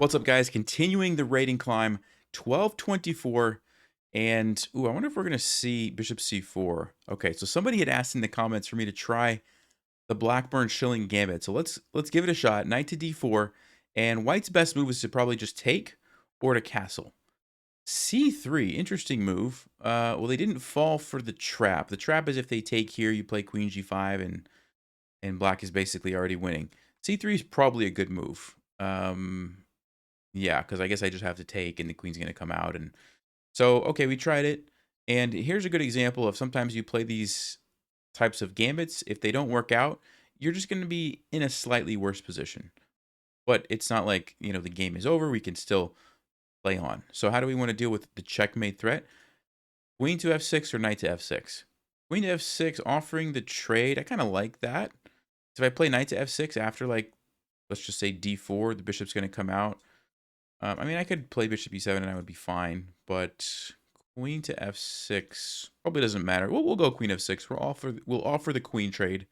What's up, guys? Continuing the rating climb, 1224. And, ooh, I wonder if we're going to see bishop c4. Okay, so somebody had asked in the comments for me to try the Blackburn Shilling Gambit. So let's give it a shot. Knight to d4. And white's best move is to probably just take or to castle. c3, interesting move. Well, they didn't fall for the trap. The trap is if they take here, you play queen g5, and black is basically already winning. c3 is probably a good move. Yeah, because I guess I just have to take, and the queen's going to come out. And so, okay, we tried it. And here's a good example of sometimes you play these types of gambits. If they don't work out, you're just going to be in a slightly worse position. But it's not like, the game is over. We can still play on. So how do we want to deal with the checkmate threat? Queen to f6 or knight to f6? Queen to f6, offering the trade. I kind of like that. So if I play knight to f6 after, like, let's just say d4, the bishop's going to come out. I mean, I could play bishop e7 and I would be fine, but queen to f6 probably doesn't matter. We'll go queen f6. We'll offer the queen trade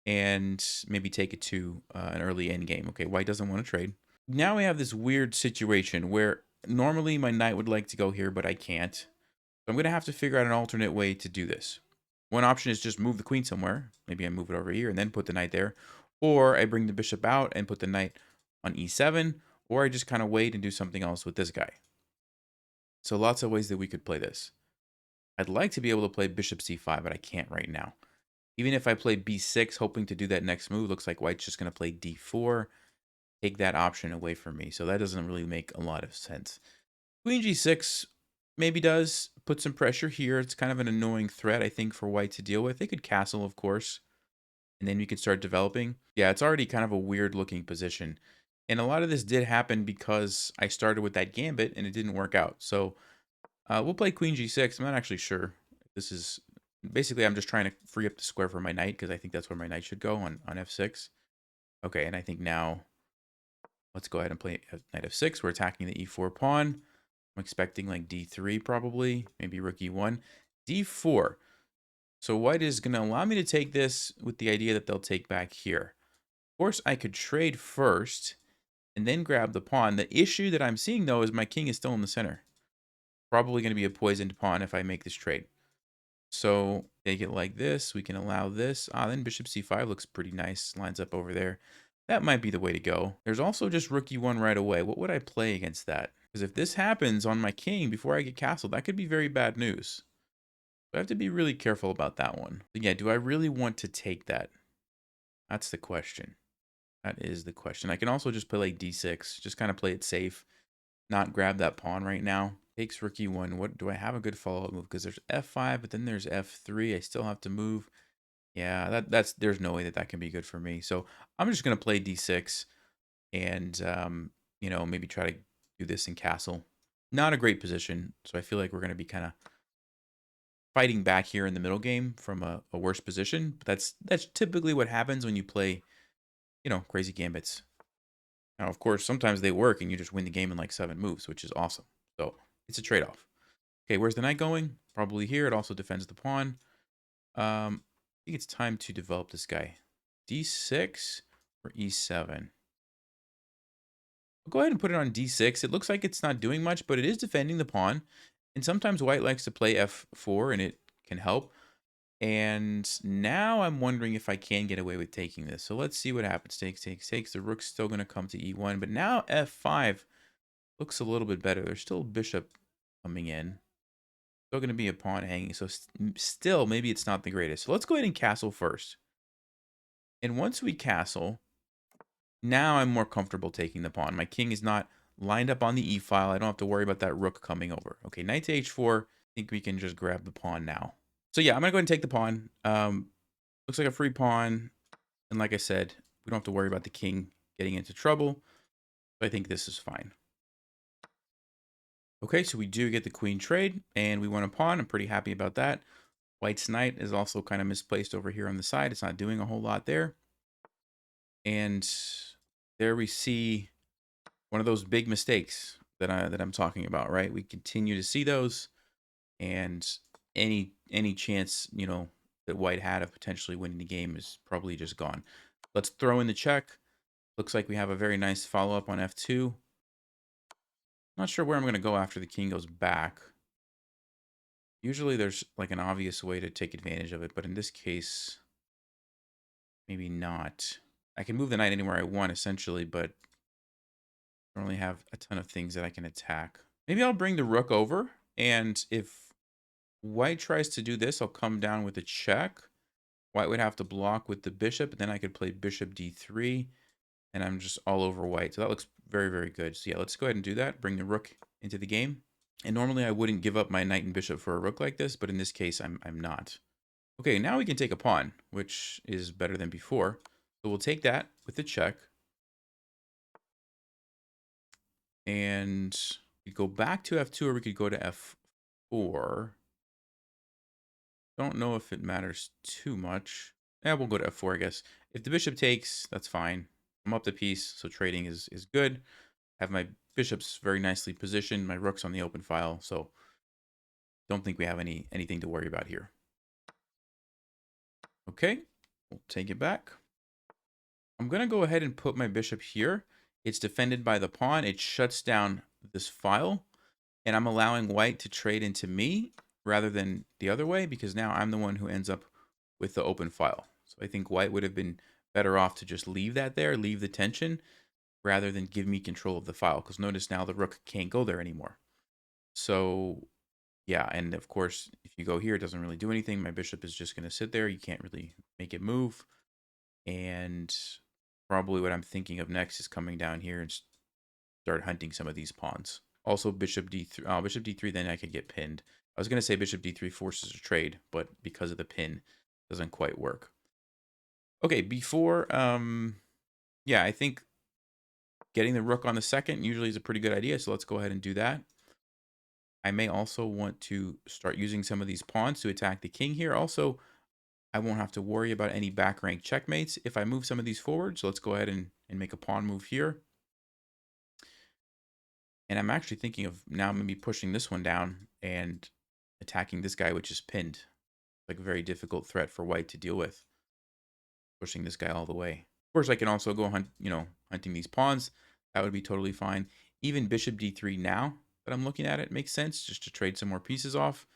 and maybe take it to an early endgame. Okay, white doesn't want to trade. Now we have this weird situation where normally my knight would like to go here, but I can't. So I'm going to have to figure out an alternate way to do this. One option is just move the queen somewhere. Maybe I move it over here and then put the knight there. Or I bring the bishop out and put the knight on e7. Or I just kind of wait and do something else with this guy. So lots of ways that we could play this. I'd like to be able to play bishop c5, but I can't right now. Even if I play b6, hoping to do that next move, looks like white's just going to play d4, take that option away from me. So that doesn't really make a lot of sense. Queen g6 maybe does put some pressure here. It's kind of an annoying threat, I think, for white to deal with. They could castle, of course, and then we could start developing. Yeah, it's already kind of a weird looking position. And a lot of this did happen because I started with that gambit and it didn't work out. So we'll play queen g6. I'm not actually sure. This is basically, I'm just trying to free up the square for my knight because I think that's where my knight should go on f6. Okay, and I think now let's go ahead and play knight f6. We're attacking the e4 pawn. I'm expecting like d3 probably, maybe rook e1. d4. So white is going to allow me to take this with the idea that they'll take back here. Of course, I could trade first and then grab the pawn. The issue that I'm seeing, though, is my king is still in the center. Probably going to be a poisoned pawn if I make this trade. So take it like this. We can allow this. Then bishop c5 looks pretty nice. Lines up over there. That might be the way to go. There's also just rook e1 right away. What would I play against that? Because if this happens on my king before I get castled, that could be very bad news. So I have to be really careful about that one. But yeah, do I really want to take that? That's the question. That is the question. I can also just play like d6, just kind of play it safe, not grab that pawn right now. Takes rook e1. What do I have a good follow-up move? Because there's f5, but then there's f3. I still have to move. Yeah, there's no way that that can be good for me. So I'm just gonna play d6 and maybe try to do this in castle. Not a great position, so I feel like we're gonna be kind of fighting back here in the middle game from a worse position. But that's typically what happens when you play crazy gambits. Now, of course, sometimes they work and you just win the game in like 7 moves, which is awesome. So it's a trade-off. Okay, where's the knight going? Probably here. It also defends the pawn. I think it's time to develop this guy. d6 or e7? I'll go ahead and put it on d6. It looks like it's not doing much, but it is defending the pawn. And sometimes white likes to play f4, and it can help. And now I'm wondering if I can get away with taking this. So let's see what happens. Takes, takes, takes. The rook's still going to come to e1. But now f5 looks a little bit better. There's still bishop coming in. Still going to be a pawn hanging. So still, maybe it's not the greatest. So let's go ahead and castle first. And once we castle, now I'm more comfortable taking the pawn. My king is not lined up on the e-file. I don't have to worry about that rook coming over. Okay, knight to h4. I think we can just grab the pawn now. So yeah, I'm going to go ahead and take the pawn. Looks like a free pawn. And like I said, we don't have to worry about the king getting into trouble. So I think this is fine. Okay, so we do get the queen trade, and we won a pawn. I'm pretty happy about that. White's knight is also kind of misplaced over here on the side. It's not doing a whole lot there. And there we see one of those big mistakes that I'm talking about, right? We continue to see those, and any chance, that white had of potentially winning the game is probably just gone. Let's throw in the check. Looks like we have a very nice follow-up on f2. Not sure where I'm going to go after the king goes back. Usually there's like an obvious way to take advantage of it, but in this case, maybe not. I can move the knight anywhere I want, essentially, but I don't really have a ton of things that I can attack. Maybe I'll bring the rook over, and if white tries to do this, I'll come down with a check. White would have to block with the bishop, and then I could play bishop d3, and I'm just all over white. So that looks very, very good. So yeah, let's go ahead and do that. Bring the rook into the game. And normally I wouldn't give up my knight and bishop for a rook like this, but in this case, I'm not. Okay, now we can take a pawn, which is better than before. So we'll take that with the check. And we go back to f2, or we could go to f4. Don't know if it matters too much. Yeah, we'll go to f4, I guess. If the bishop takes, that's fine. I'm up the piece, so trading is good. Have my bishops very nicely positioned. My rook's on the open file, so don't think we have anything to worry about here. Okay, we'll take it back. I'm going to go ahead and put my bishop here. It's defended by the pawn. It shuts down this file, and I'm allowing white to trade into me rather than the other way, because now I'm the one who ends up with the open file. So I think white would have been better off to just leave that there, leave the tension, rather than give me control of the file, because notice now the rook can't go there anymore. So yeah, and of course, if you go here, it doesn't really do anything. My bishop is just going to sit there. You can't really make it move. And probably what I'm thinking of next is coming down here and start hunting some of these pawns. Also, bishop d3, bishop d3, then I could get pinned. I was going to say bishop d3 forces a trade, but because of the pin, it doesn't quite work. Okay, before, yeah, I think getting the rook on the second usually is a pretty good idea, so let's go ahead and do that. I may also want to start using some of these pawns to attack the king here. Also, I won't have to worry about any back rank checkmates if I move some of these forward. So let's go ahead and make a pawn move here. And I'm actually thinking of now maybe pushing this one down and attacking this guy, which is pinned. Like a very difficult threat for white to deal with. Pushing this guy all the way. Of course, I can also go hunting these pawns. That would be totally fine. Even bishop d3 now that I'm looking at it makes sense, just to trade some more pieces off.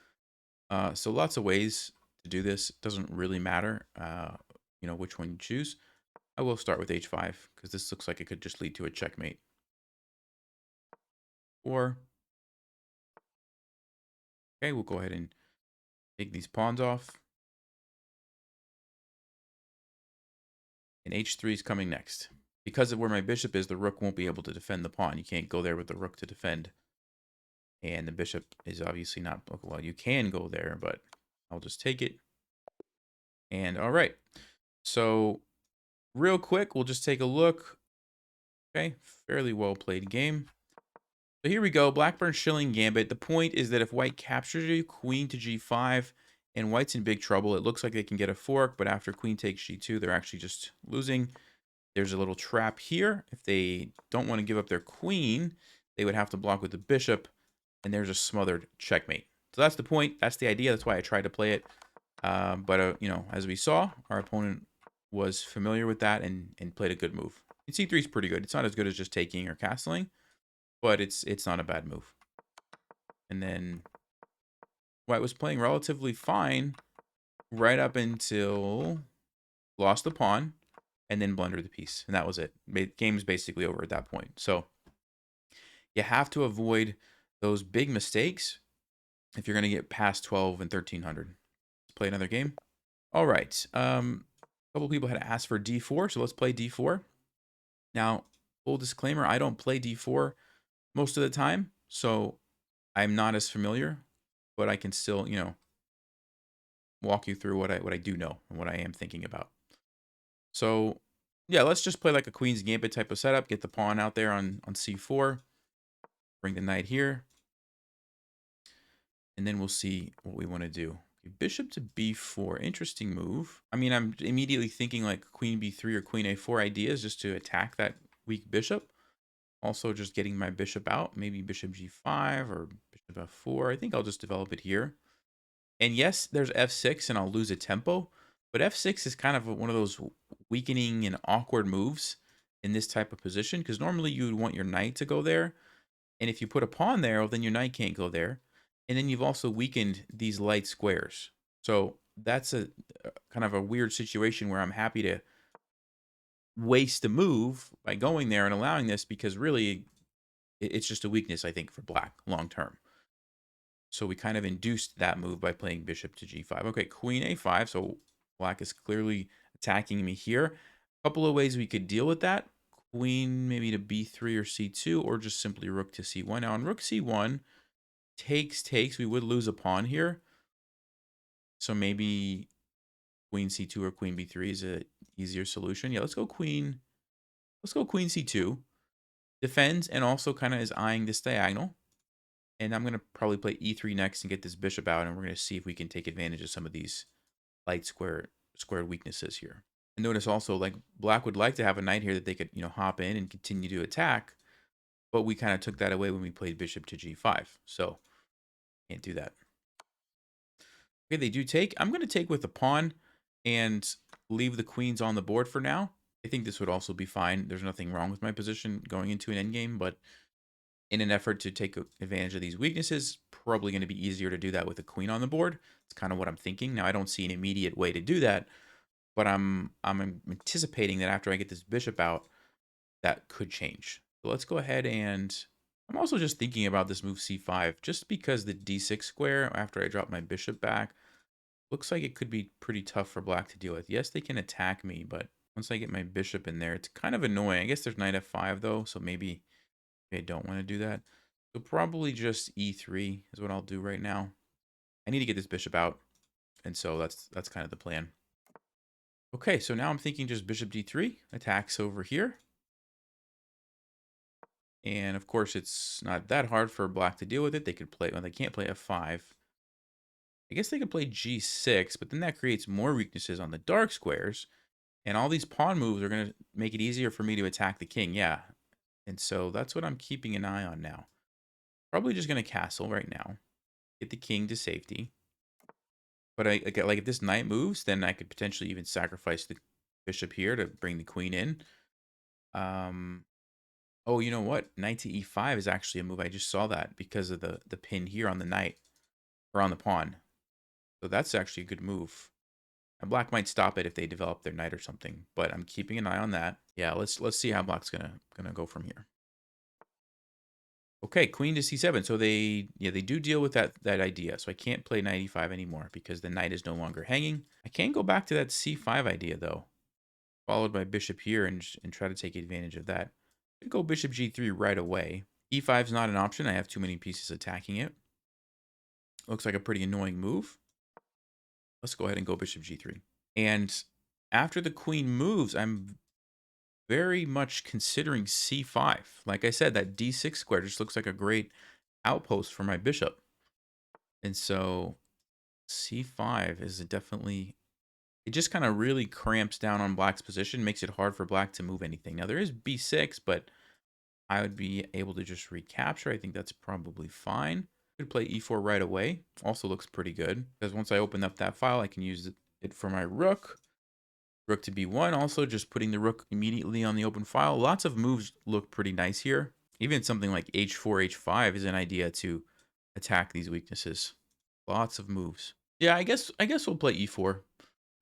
So lots of ways to do this. It doesn't really matter, which one you choose. I will start with h5 because this looks like it could just lead to a checkmate. Or, okay, we'll go ahead and take these pawns off. And h3 is coming next. Because of where my bishop is, the rook won't be able to defend the pawn. You can't go there with the rook to defend. And the bishop is obviously not, well, you can go there, but I'll just take it. And all right. So real quick, we'll just take a look. Okay, fairly well played game. So here we go, Blackburn Shilling Gambit. The point is that if white captures you, queen to g5, and white's in big trouble. It looks like they can get a fork, but after queen takes g2, they're actually just losing. There's a little trap here. If they don't want to give up their queen, they would have to block with the bishop, and there's a smothered checkmate. So that's the point. That's the idea. That's why I tried to play it. But as we saw, our opponent was familiar with that and played a good move. And c3 is pretty good. It's not as good as just taking or castling, but it's not a bad move. And then white was playing relatively fine right up until lost the pawn and then blundered the piece. And that was it. Game's basically over at that point. So you have to avoid those big mistakes if you're going to get past 12 and 1300. Let's play another game. All right. A couple people had asked for d4, so let's play d4. Now, full disclaimer, I don't play d4 most of the time, so I'm not as familiar, but I can still, walk you through what I do know and what I am thinking about. So, yeah, let's just play like a Queen's Gambit type of setup. Get the pawn out there on c4. Bring the knight here. And then we'll see what we want to do. Bishop to b4. Interesting move. I mean, I'm immediately thinking like queen b3 or queen a4 ideas just to attack that weak bishop. Also just getting my bishop out. Maybe bishop g5 or bishop f4. I think I'll just develop it here. And yes, there's f6 and I'll lose a tempo. But f6 is kind of one of those weakening and awkward moves in this type of position. Because normally you would want your knight to go there. And if you put a pawn there, well, then your knight can't go there. And then you've also weakened these light squares. So that's a kind of a weird situation where I'm happy to waste a move by going there and allowing this, because really it's just a weakness, I think, for black long term. So we kind of induced that move by playing bishop to g5. Okay, queen a5. So black is clearly attacking me here. A couple of ways we could deal with that. Queen maybe to b3 or c2, or just simply rook to c1. Now on rook c1, takes. We would lose a pawn here. So maybe queen c2 or queen b3 is a easier solution. Yeah, let's go queen. Let's go queen c2. Defends and also kind of is eyeing this diagonal. And I'm going to probably play e3 next and get this bishop out, and we're going to see if we can take advantage of some of these light squared weaknesses here. And notice also, like, black would like to have a knight here that they could, hop in and continue to attack, but we kind of took that away when we played bishop to g5. So can't do that. Okay, they do take. I'm going to take with the pawn and leave the queens on the board for now. I think this would also be fine. There's nothing wrong with my position going into an endgame, but in an effort to take advantage of these weaknesses, probably going to be easier to do that with a queen on the board. It's kind of what I'm thinking. Now, I don't see an immediate way to do that, but I'm anticipating that after I get this bishop out, that could change. So let's go ahead, and I'm also just thinking about this move c5, just because the d6 square, after I drop my bishop back, looks like it could be pretty tough for black to deal with. Yes, they can attack me, but once I get my bishop in there, it's kind of annoying. I guess there's knight f5 though, so maybe I don't want to do that. So probably just e3 is what I'll do right now. I need to get this bishop out, and so that's kind of the plan. Okay, so now I'm thinking just bishop d3 attacks over here. And of course, it's not that hard for black to deal with it. They could play, well, they can't play f5. I guess they could play g6, but then that creates more weaknesses on the dark squares. And all these pawn moves are going to make it easier for me to attack the king. Yeah. And so that's what I'm keeping an eye on now. Probably just going to castle right now. Get the king to safety. But like if this knight moves, then I could potentially even sacrifice the bishop here to bring the queen in. Oh, you know what? Knight to e5 is actually a move. I just saw that because of the pin here on the knight, or on the pawn. So that's actually a good move. And black might stop it if they develop their knight or something, but I'm keeping an eye on that. Yeah, let's see how black's gonna go from here. Okay, queen to c7. So they do deal with that idea. So I can't play knight e5 anymore because the knight is no longer hanging. I can go back to that c5 idea though, followed by bishop here, and try to take advantage of that. I could go bishop g3 right away. e5 is not an option. I have too many pieces attacking it. Looks like a pretty annoying move. Let's go ahead and go bishop g3. And after the queen moves, I'm very much considering c5. Like I said, that d6 square just looks like a great outpost for my bishop. And so c5 is definitely, it just kind of really cramps down on black's position, makes it hard for black to move anything. Now there is b6, but I would be able to just recapture. I think that's probably fine. Could play e4 right away. Also looks pretty good, because once I open up that file, I can use it for my rook. Rook to b1, also just putting the rook immediately on the open file. Lots of moves look pretty nice here. Even something like h4, h5 is an idea to attack these weaknesses. Lots of moves. Yeah, I guess we'll play e4.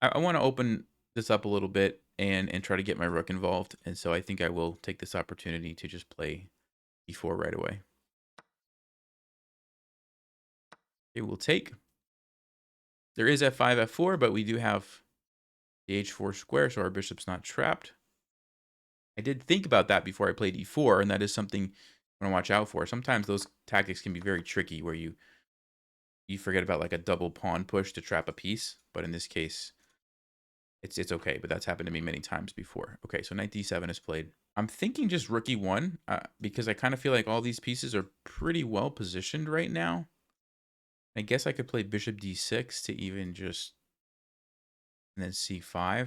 I want to open this up a little bit and try to get my rook involved. And so I think I will take this opportunity to just play e4 right away. Okay, we'll take. There is f5, f4, but we do have the h4 square, so our bishop's not trapped. I did think about that before I played e4, and that is something I want to watch out for. Sometimes those tactics can be very tricky, where you forget about like a double pawn push to trap a piece, but in this case, it's okay. But that's happened to me many times before. Okay, so knight d7 is played. I'm thinking just rook e1, because I kind of feel like all these pieces are pretty well positioned right now. I guess I could play bishop d6 to even just, and then c5.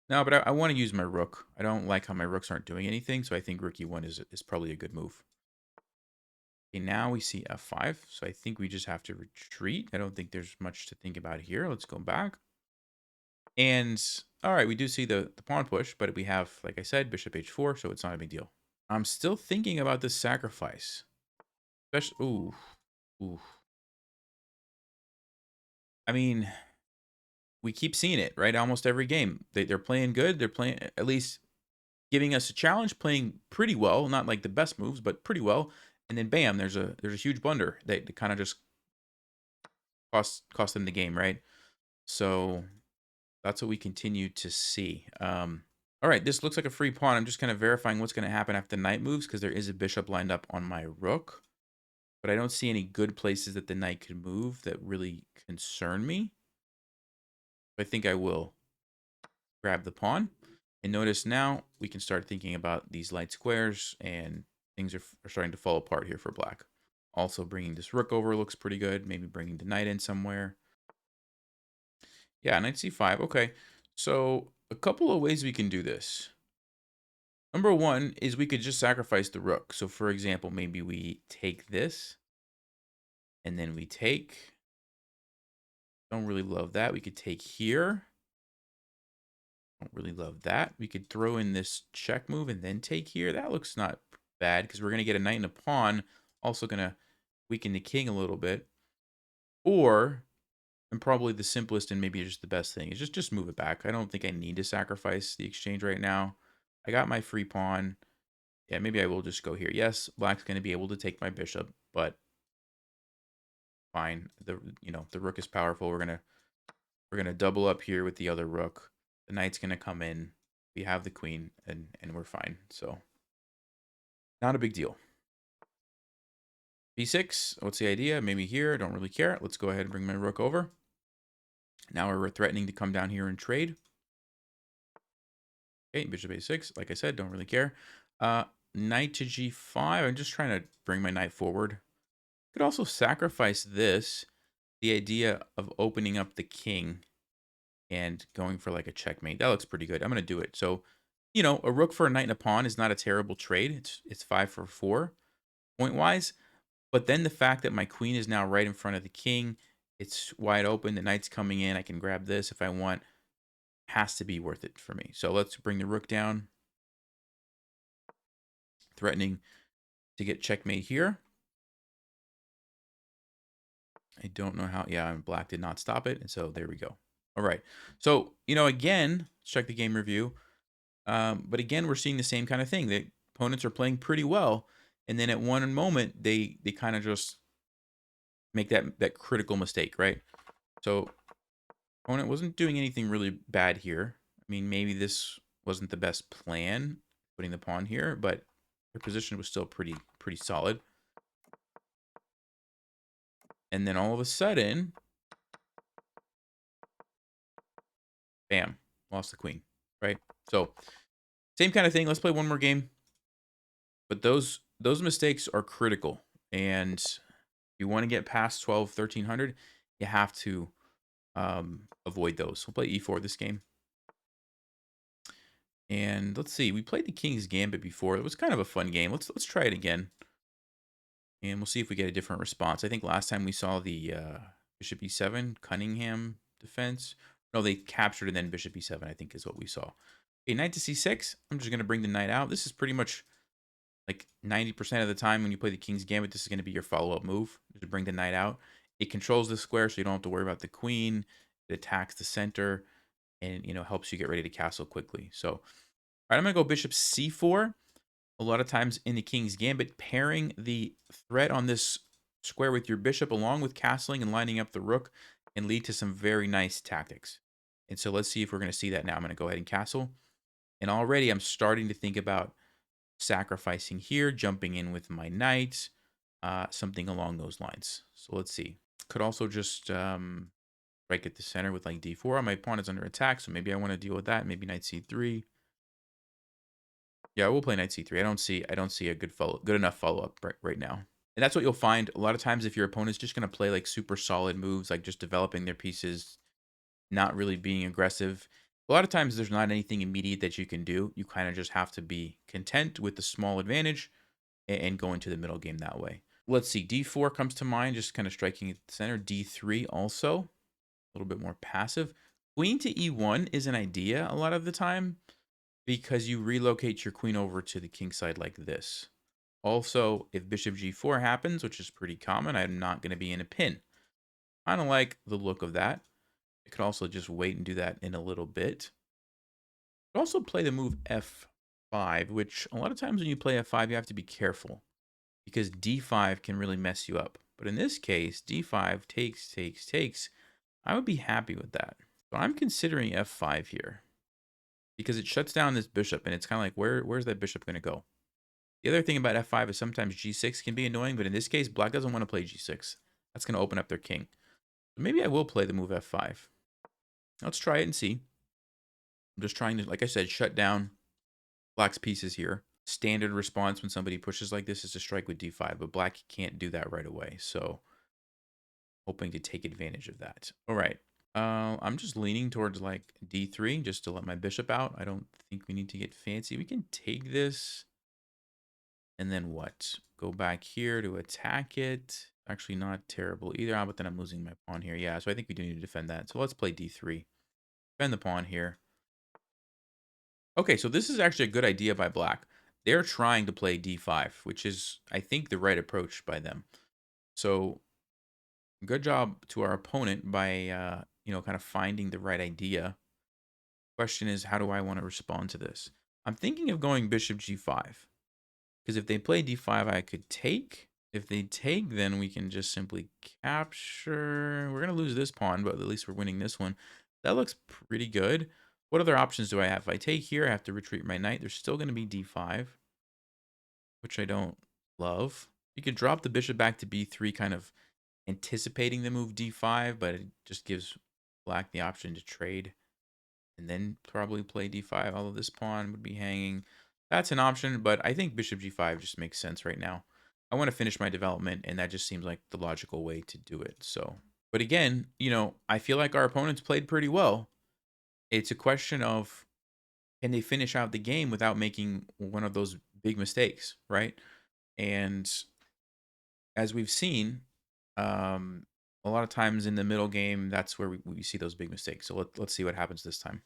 No, but I want to use my rook. I don't like how my rooks aren't doing anything, so I think rook e1 is probably a good move. Okay, now we see f5, so I think we just have to retreat. I don't think there's much to think about here. Let's go back. And, all right, we do see the pawn push, but we have, like I said, bishop h4, so it's not a big deal. I'm still thinking about this sacrifice. Especially, ooh. I mean, we keep seeing it, right? Almost every game. They're playing good. They're playing, at least giving us a challenge, playing pretty well. Not like the best moves, but pretty well. And then bam, there's a huge blunder that kind of just cost them the game, right? So that's what we continue to see. All right, this looks like a free pawn. I'm just kind of verifying what's going to happen after the knight moves because there is a bishop lined up on my rook. But I don't see any good places that the knight could move that really concern me. I think I will grab the pawn. And notice now we can start thinking about these light squares, and things are starting to fall apart here for black. Also bringing this rook over looks pretty good. Maybe bringing the knight in somewhere. Yeah, knight c5. Okay, so a couple of ways we can do this. Number one is we could just sacrifice the rook. So for example, maybe we take this, and then we take. Don't really love that. We could take here. Don't really love that. We could throw in this check move and then take here. That looks not bad because we're going to get a knight and a pawn. Also going to weaken the king a little bit. Or, and probably the simplest and maybe just the best thing, is just move it back. I don't think I need to sacrifice the exchange right now. I got my free pawn. Yeah, maybe I will just go here. Yes, black's going to be able to take my bishop, but fine. The rook is powerful. We're gonna double up here with the other rook. The knight's gonna come in. We have the queen, and we're fine. So not a big deal. b6. What's the idea? Maybe here. Don't really care. Let's go ahead and bring my rook over. Now we're threatening to come down here and trade. Okay, bishop a6. Like I said, don't really care. Knight to g5. I'm just trying to bring my knight forward. Could also sacrifice this. The idea of opening up the king and going for like a checkmate. That looks pretty good. I'm going to do it. So, a rook for a knight and a pawn is not a terrible trade. It's 5 for 4 point-wise. But then the fact that my queen is now right in front of the king, it's wide open. The knight's coming in. I can grab this if I want. Has to be worth it for me. So let's bring the rook down. Threatening to get checkmate here. I don't know how. Yeah, black did not stop it. And so there we go. All right. So, again, let's check the game review. But again, we're seeing the same kind of thing. The opponents are playing pretty well. And then at one moment, they kind of just make that critical mistake, right? So opponent wasn't doing anything really bad here. I mean, maybe this wasn't the best plan, putting the pawn here, but their position was still pretty solid. And then all of a sudden, bam, lost the queen, right? So same kind of thing. Let's play one more game. But those mistakes are critical. And if you want to get past 12, 1300, you have to avoid those. We'll play e4 this game. And let's see. We played the King's Gambit before. It was kind of a fun game. Let's try it again. And we'll see if we get a different response. I think last time we saw the Bishop e7, Cunningham defense. No, they captured and then Bishop e7, I think is what we saw. Okay, knight to c6. I'm just going to bring the knight out. This is pretty much like 90% of the time when you play the King's Gambit, this is going to be your follow-up move. To bring the knight out. It controls the square, so you don't have to worry about the queen. It attacks the center and, helps you get ready to castle quickly. So, all right, I'm going to go bishop c4. A lot of times in the King's Gambit, pairing the threat on this square with your bishop along with castling and lining up the rook can lead to some very nice tactics. And so let's see if we're going to see that now. I'm going to go ahead and castle. And already I'm starting to think about sacrificing here, jumping in with my knight, something along those lines. So let's see. Could also just right at the center with like d4. My pawn is under attack, so maybe I want to deal with that. Maybe knight c3. Yeah, we'll play knight c3. I don't see a good enough follow-up right now. And that's what you'll find a lot of times if your opponent's just going to play like super solid moves, like just developing their pieces, not really being aggressive. A lot of times there's not anything immediate that you can do. You kind of just have to be content with the small advantage and go into the middle game that way. Let's see. D4 comes to mind, just kind of striking at the center. D3 also, a little bit more passive. Queen to E1 is an idea a lot of the time because you relocate your queen over to the king side like this. Also, if bishop g4 happens, which is pretty common, I'm not going to be in a pin. Kind of like the look of that. I could also just wait and do that in a little bit. Could also play the move f5, which a lot of times when you play f5, you have to be careful because d5 can really mess you up. But in this case, d5 takes. I would be happy with that. So I'm considering f5 here because it shuts down this bishop, and it's kind of like, where's that bishop going to go? The other thing about f5 is sometimes g6 can be annoying, but in this case, black doesn't want to play g6. That's going to open up their king. So maybe I will play the move f5. Let's try it and see. I'm just trying to, like I said, shut down black's pieces here. Standard response when somebody pushes like this is to strike with d5, but black can't do that right away. So hoping to take advantage of that. All right. I'm just leaning towards like d3 just to let my bishop out. I don't think we need to get fancy. We can take this. And then what? Go back here to attack it. Actually not terrible either. But then I'm losing my pawn here. Yeah, so I think we do need to defend that. So let's play d3. Defend the pawn here. Okay, so this is actually a good idea by black. They're trying to play d5, which is, I think, the right approach by them. So good job to our opponent by, kind of finding the right idea. Question is, how do I want to respond to this? I'm thinking of going bishop g5. Because if they play d5, I could take. If they take, then we can just simply capture. We're going to lose this pawn, but at least we're winning this one. That looks pretty good. What other options do I have? If I take here, I have to retreat my knight. There's still going to be d5, which I don't love. You could drop the bishop back to b3, kind of anticipating the move d5, but it just gives black the option to trade and then probably play d5, although this pawn would be hanging. That's an option, but I think bishop g5 just makes sense right now. I want to finish my development, and that just seems like the logical way to do it. So, but again, I feel like our opponents played pretty well. It's a question of, can they finish out the game without making one of those big mistakes, right? And as we've seen, a lot of times in the middle game, that's where we see those big mistakes. So let's see what happens this time.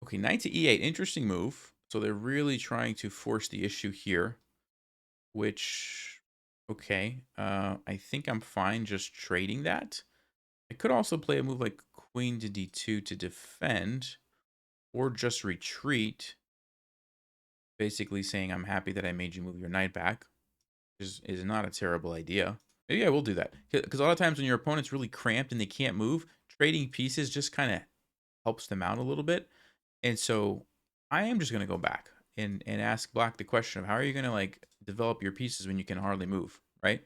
Okay, knight to e8, interesting move. So they're really trying to force the issue here, which, okay, I think I'm fine just trading that. I could also play a move like queen to d2 to defend, or just retreat, basically saying I'm happy that I made you move your knight back, which is not a terrible idea. Maybe I will do that, because a lot of times when your opponent's really cramped and they can't move, trading pieces just kind of helps them out a little bit. And so I am just going to go back and ask black the question of, how are you going to like develop your pieces when you can hardly move, right?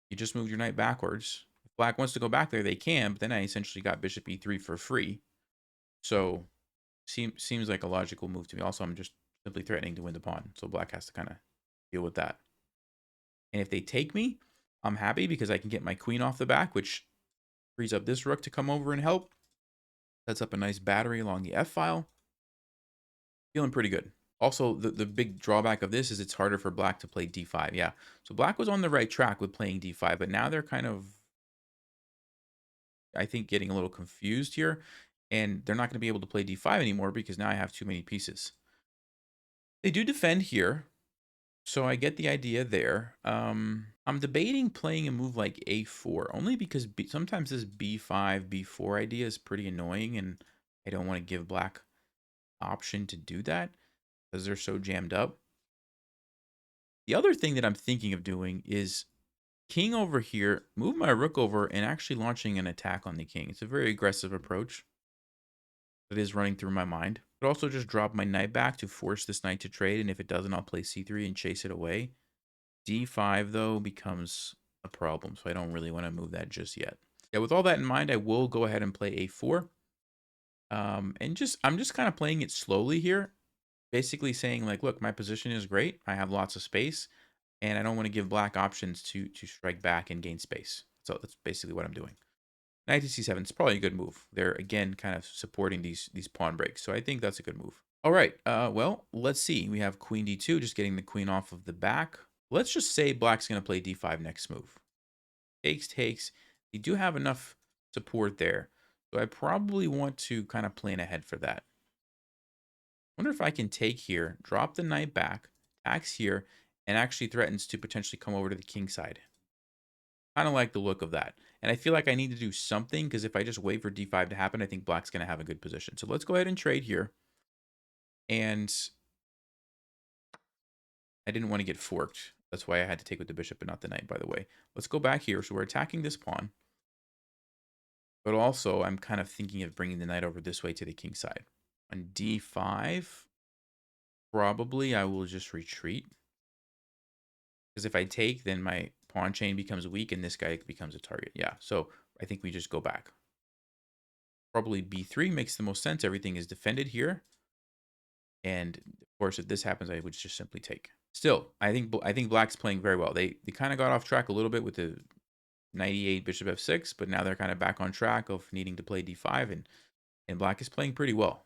You just moved your knight backwards. If black wants to go back there, they can, but then I essentially got bishop e3 for free. So seems like a logical move to me. Also, I'm just simply threatening to win the pawn. So black has to kind of deal with that. And if they take me, I'm happy because I can get my queen off the back, which frees up this rook to come over and help. Sets up a nice battery along the f file. Feeling pretty good. Also, the big drawback of this is it's harder for black to play d5. Yeah, so black was on the right track with playing d5, but now they're kind of, I think, getting a little confused here. And they're not going to be able to play d5 anymore because now I have too many pieces. They do defend here, so I get the idea there. I'm debating playing a move like a4, only because sometimes this b5, b4 idea is pretty annoying, and I don't want to give black option to do that because they're so jammed up. The other thing that I'm thinking of doing is king over here, move my rook over, and actually launching an attack on the king. It's a very aggressive approach that is running through my mind. But also just drop my knight back to force this knight to trade, and if it doesn't, I'll play c3 and chase it away. d5, though, becomes a problem, so I don't really want to move that just yet. Yeah, with all that in mind, I will go ahead and play a4. I'm just kind of playing it slowly here, basically saying, like, look, my position is great. I have lots of space, and I don't want to give black options to strike back and gain space. So that's basically what I'm doing. Knight to c7 is probably a good move. They're, again, kind of supporting these pawn breaks, so I think that's a good move. All right, well, let's see. We have queen d2, just getting the queen off of the back. Let's just say black's going to play d5 next move. Takes. They do have enough support there, so I probably want to kind of plan ahead for that. Wonder if I can take here, drop the knight back, attacks here, and actually threatens to potentially come over to the king side. Kind of like the look of that. And I feel like I need to do something because if I just wait for d5 to happen, I think black's going to have a good position. So let's go ahead and trade here. And I didn't want to get forked. That's why I had to take with the bishop and not the knight, by the way. Let's go back here. So we're attacking this pawn. But also, I'm kind of thinking of bringing the knight over this way to the king side. On d5, probably I will just retreat. Because if I take, then my pawn chain becomes weak and this guy becomes a target. Yeah, so I think we just go back. Probably b3 makes the most sense. Everything is defended here. And of course, if this happens, I would just simply take. Still, I think black's playing very well. They kind of got off track a little bit with the knight e8, bishop f6, but now they're kind of back on track of needing to play d5, and black is playing pretty well.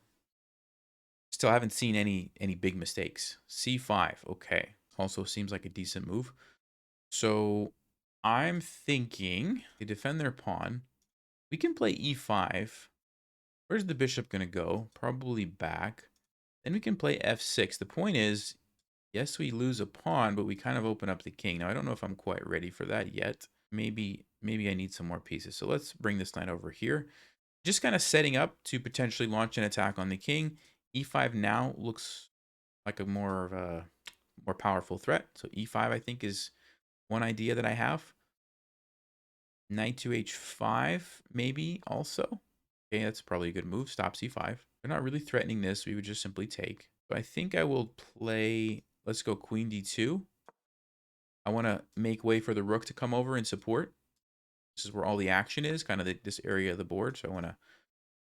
Still haven't seen any big mistakes. c5, okay. Also seems like a decent move. So I'm thinking they defend their pawn. We can play e5. Where's the bishop going to go? Probably back. Then we can play f6. The point is, yes, we lose a pawn, but we kind of open up the king. Now, I don't know if I'm quite ready for that yet. Maybe I need some more pieces. So let's bring this knight over here. Just kind of setting up to potentially launch an attack on the king. e5 now looks like a more powerful threat. So e5, I think, is one idea that I have. Knight to h5, maybe also. Okay, that's probably a good move. Stop c5. They're not really threatening this. We would just simply take. So I think I will play, let's go queen d2. I want to make way for the rook to come over and support. This is where all the action is, kind of this area of the board. So I want to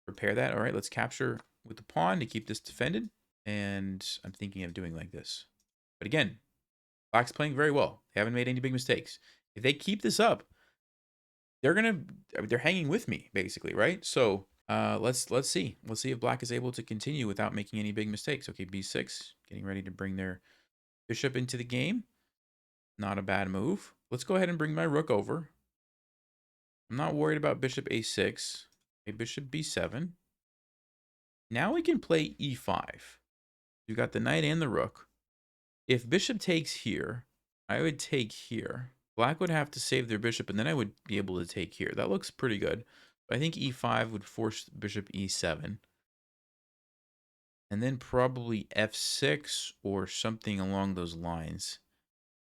prepare that. All right, let's capture with the pawn to keep this defended. And I'm thinking of doing like this. But again, black's playing very well. They haven't made any big mistakes. If they keep this up, they're hanging with me basically, right? So let's see. Let's see if black is able to continue without making any big mistakes. Okay, b6, getting ready to bring their bishop into the game. Not a bad move. Let's go ahead and bring my rook over. I'm not worried about bishop a6. Okay, bishop b7. Now we can play e5. You've got the knight and the rook. If bishop takes here, I would take here. Black would have to save their bishop, and then I would be able to take here. That looks pretty good. But I think e5 would force bishop e7. And then probably f6 or something along those lines.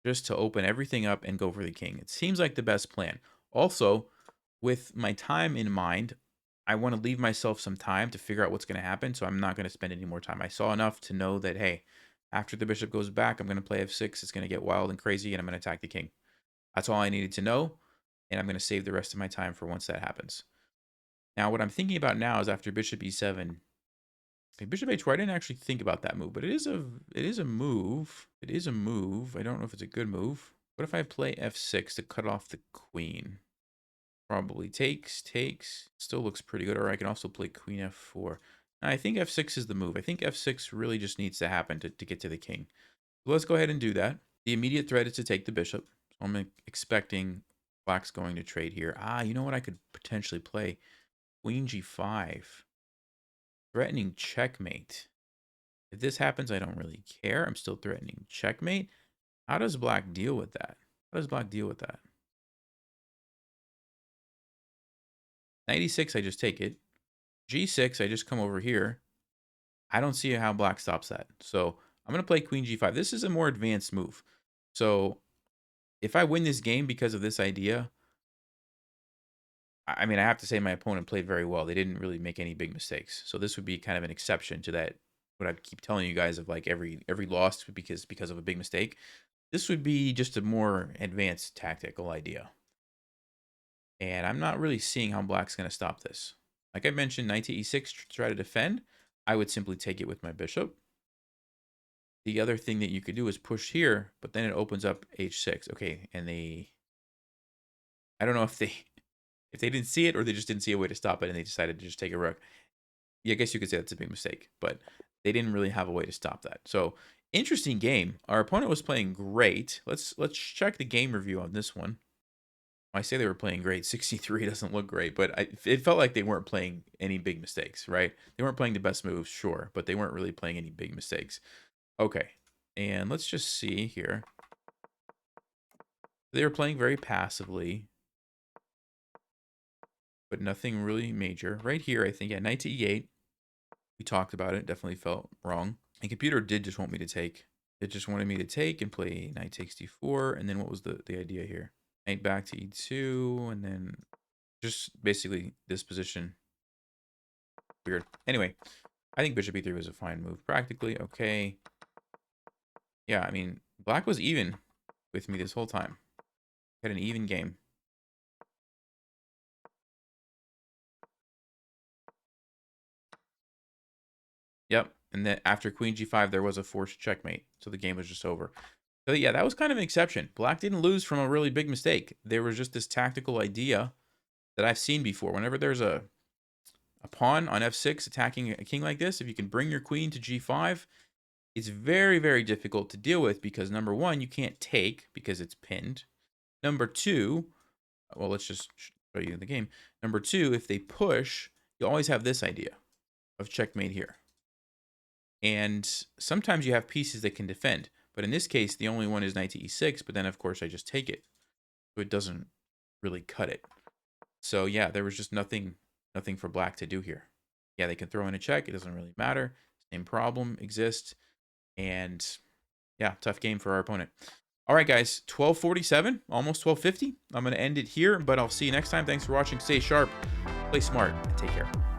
Just to open everything up and go for the king. It seems like the best plan. Also, with my time in mind, I want to leave myself some time to figure out what's going to happen, so I'm not going to spend any more time. I saw enough to know that, hey, after the bishop goes back, I'm going to play f6. It's going to get wild and crazy, and I'm going to attack the king. That's all I needed to know, and I'm going to save the rest of my time for once that happens. Now, what I'm thinking about now is after bishop e7, okay, bishop h4, I didn't actually think about that move, but it is a move. It is a move. I don't know if it's a good move. What if I play f6 to cut off the queen? Probably takes. Still looks pretty good. Or I can also play queen f4. I think f6 is the move. I think f6 really just needs to happen to get to the king. So let's go ahead and do that. The immediate threat is to take the bishop. So I'm expecting black's going to trade here. You know what I could potentially play? Queen g5. Threatening checkmate. If this happens, I don't really care. I'm still threatening checkmate. How does black deal with that? How does black deal with that? 96, I just take it. G6, I just come over here. I don't see how black stops that. So I'm going to play queen g5. This is a more advanced move. So if I win this game because of this idea, I mean, I have to say my opponent played very well. They didn't really make any big mistakes. So this would be kind of an exception to that, what I keep telling you guys of like every loss because of a big mistake. This would be just a more advanced tactical idea. And I'm not really seeing how black's going to stop this. Like I mentioned, knight to e6 to try to defend. I would simply take it with my bishop. The other thing that you could do is push here, but then it opens up h6. Okay, and I don't know if they didn't see it or they just didn't see a way to stop it and they decided to just take a rook. Yeah, I guess you could say that's a big mistake, but they didn't really have a way to stop that. So interesting game. Our opponent was playing great. Let's check the game review on this one. I say they were playing great. 63 doesn't look great, but it felt like they weren't playing any big mistakes, right? They weren't playing the best moves, sure, but they weren't really playing any big mistakes. Okay, and let's just see here. They were playing very passively, but nothing really major. Right here, I think, yeah, knight to e8. We talked about it. Definitely felt wrong. And computer did just want me to take. It just wanted me to take and play knight takes d4. And then what was the idea here? Knight back to e2, and then just basically this position. Weird. Anyway, I think bishop e3 was a fine move practically. Okay. Yeah, I mean, black was even with me this whole time. Had an even game. Yep. And then after queen g5, there was a forced checkmate. So the game was just over. So yeah, that was kind of an exception. Black didn't lose from a really big mistake. There was just this tactical idea that I've seen before. Whenever there's a pawn on f6 attacking a king like this, if you can bring your queen to g5, it's very, very difficult to deal with because number one, you can't take because it's pinned. Number two, well, let's just show you the game. Number two, if they push, you always have this idea of checkmate here. And sometimes you have pieces that can defend. But in this case, the only one is knight to e6, but then, of course, I just take it. So it doesn't really cut it. So, yeah, there was just nothing for black to do here. Yeah, they can throw in a check. It doesn't really matter. Same problem exists. And, yeah, tough game for our opponent. All right, guys, 12:47, almost 12:50. I'm going to end it here, but I'll see you next time. Thanks for watching. Stay sharp, play smart, and take care.